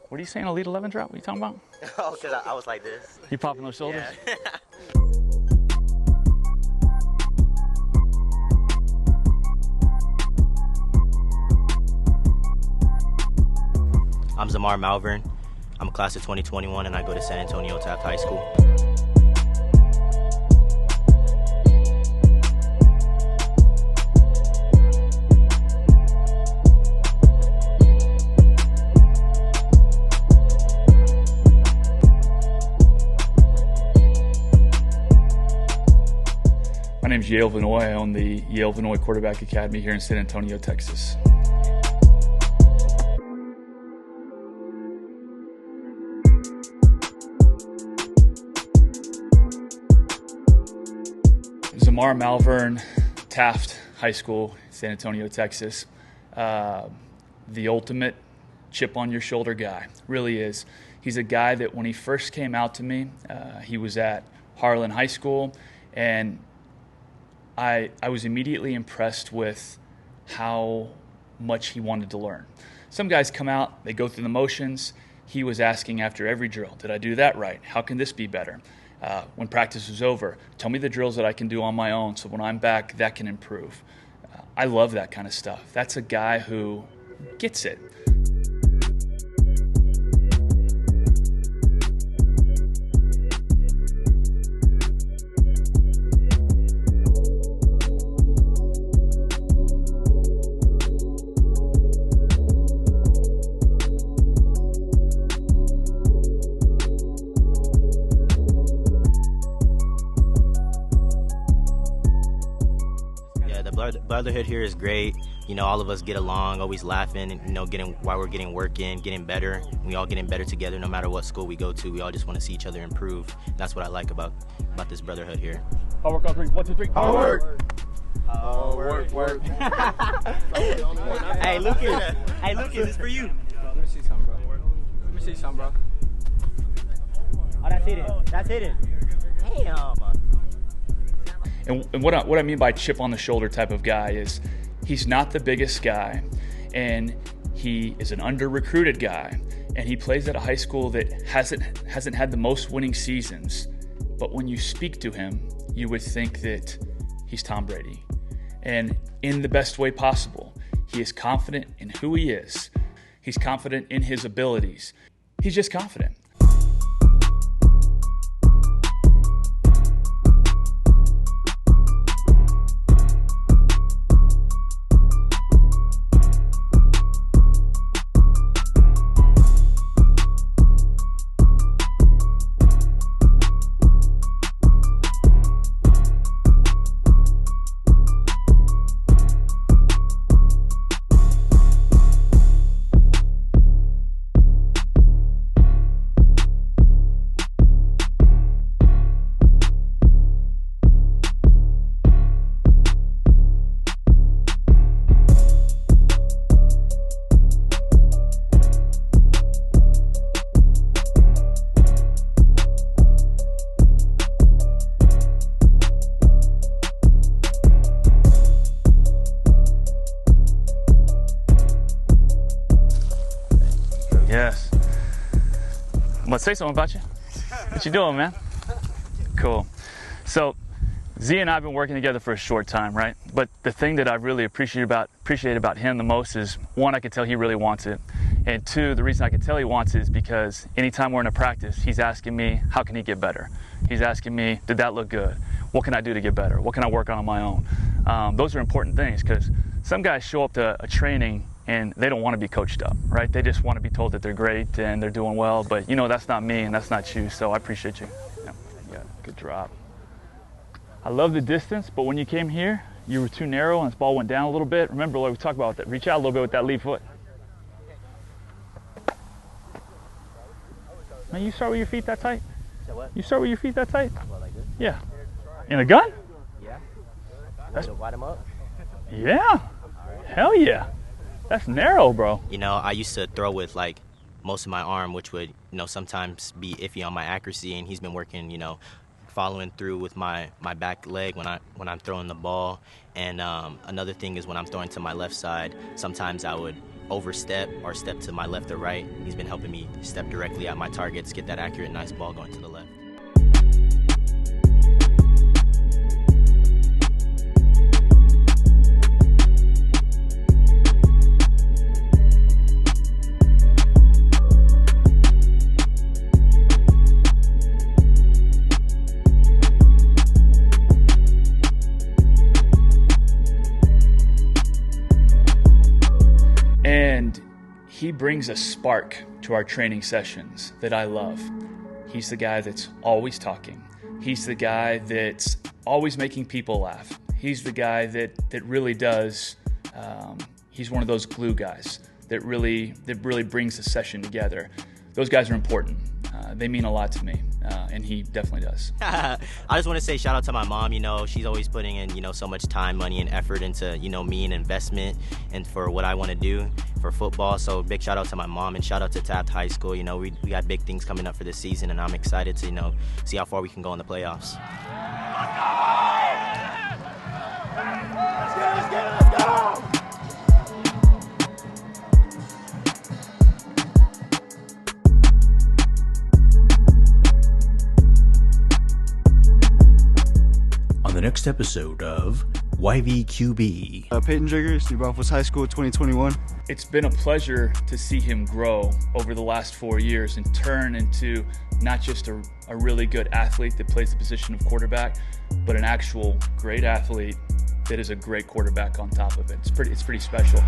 What are you saying, Elite 11 drop? What are you talking about? Oh, because I was like this. You popping those shoulders? Yeah. I'm Zamar Malvern. I'm a class of 2021 and I go to San Antonio Taft High School. My name's Yale Vinoy. I own the Yale Vinoy Quarterback Academy here in San Antonio, Texas. Zamar Malvern, Taft High School, San Antonio, Texas. The ultimate chip on your shoulder guy, really is. He's a guy that when he first came out to me, he was at Harlan High School, and I was immediately impressed with how much he wanted to learn. Some guys come out, they go through the motions. He was asking after every drill, did I do that right? How can this be better? When practice was over, tell me the drills that I can do on my own so when I'm back, that can improve. I love that kind of stuff. That's a guy who gets it. The brotherhood here is great. You know, all of us get along, always laughing, and, you know, while we're getting work in, getting better. We all getting better together no matter what school we go to. We all just want to see each other improve. That's what I like about this brotherhood here. Hard work on three. 1, 2, 3. Hard work. Work. Hey, Lucas. Hey, Lucas, this is for you. Let me see something, bro. Oh, that's hidden. That's hidden. Damn. And what I mean by chip on the shoulder type of guy is he's not the biggest guy, and he is an under-recruited guy, and he plays at a high school that hasn't had the most winning seasons. But when you speak to him, you would think that he's Tom Brady. And in the best way possible, he is confident in who he is. He's confident in his abilities. He's just confident. Yes. I'm gonna say something about you. What you doing, man? Cool. So, Z and I have been working together for a short time, right? But the thing that I really appreciate about him the most is, one, I can tell he really wants it. And two, the reason I can tell he wants it is because anytime we're in a practice, he's asking me, how can he get better? He's asking me, did that look good? What can I do to get better? What can I work on my own? Those are important things, because some guys show up to a training and they don't want to be coached up, right? They just want to be told that they're great and they're doing well, but you know, that's not me and that's not you, so I appreciate you. Yeah, good drop. I love the distance, but when you came here, you were too narrow and this ball went down a little bit. Remember what we talked about, that reach out a little bit with that lead foot. Man, you start with your feet that tight? So what? You start with your feet that tight? What, like this? Yeah. In a gun? Yeah. That's, wide them up? yeah. Hell yeah. That's narrow, bro. You know, I used to throw with like most of my arm, which would, you know, sometimes be iffy on my accuracy, and he's been working, you know, following through with my back leg when I'm throwing the ball. And another thing is when I'm throwing to my left side, sometimes I would overstep or step to my left or right. He's been helping me step directly at my targets, get that accurate, nice ball going to the left. And he brings a spark to our training sessions that I love. He's the guy that's always talking. He's the guy that's always making people laugh. He's the guy that really does, he's one of those glue guys that really brings the session together. Those guys are important. They mean a lot to me, and he definitely does. I just want to say shout out to my mom. She's always putting in, so much time, money, and effort into, me and investment and for what I want to do for football. So big shout out to my mom and shout out to Taft High School. We got big things coming up for this season, and I'm excited to, see how far we can go in the playoffs. Let's go! On the next episode of YVQB. Peyton Jiggers, New Braunfels High School 2021. It's been a pleasure to see him grow over the last 4 years and turn into not just a really good athlete that plays the position of quarterback, but an actual great athlete that is a great quarterback on top of it. It's pretty special.